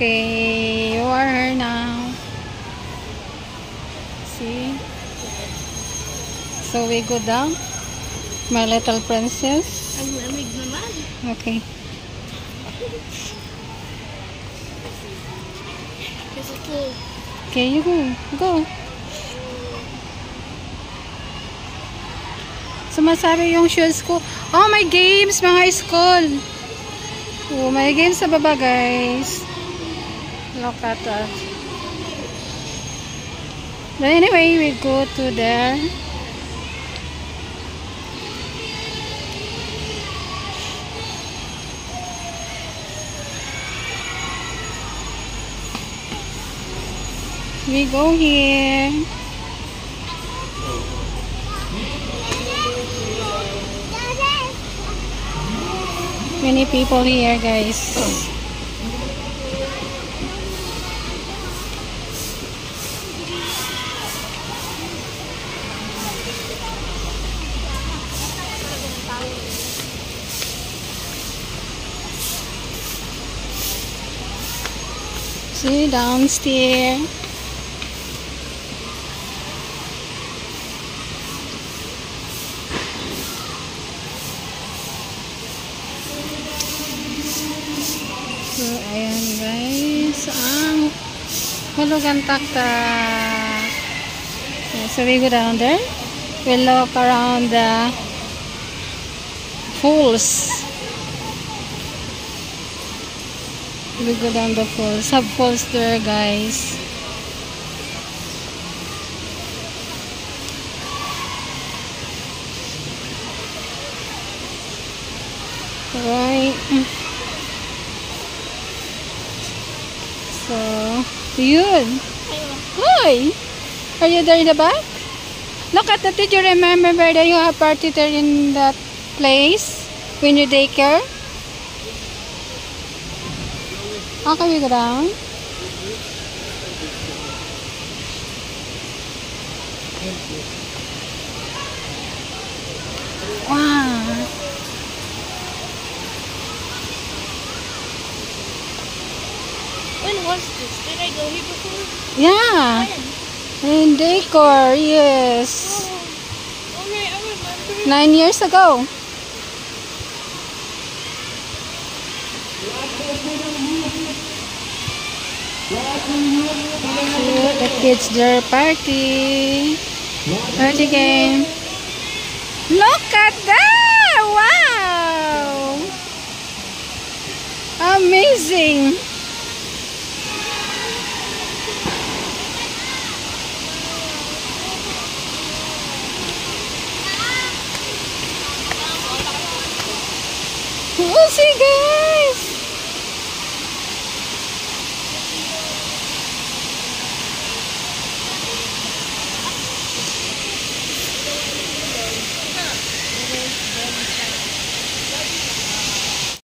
Okay, you are here now. See? So we go down. My little princess. Ang lamig naman. Okay. Kasi cool. Okay, you go. Go. Sumasabi yung shoes ko. Oh, my games, mga school. Oh, may games sa baba, guys. Look at that. But anyway, we go to there. We go here. Many people here, guys. See, downstairs. So, ayan guys, ang Hulugan Taktak. Yeah, so we go down there. We look around the falls. We go down the falls. Have falls there, guys. Right. So, yun. Hi! Are you there in the back? Look at that. Did you remember that you have party there in that place? When you daycare? How can we go down? Wow! When was this? Did I go here before? Yeah! In Decor, yes. Oh, okay, I remember. 9 years ago. The kids, their party. Party game. Look at that! Wow! Amazing! Oh, sige!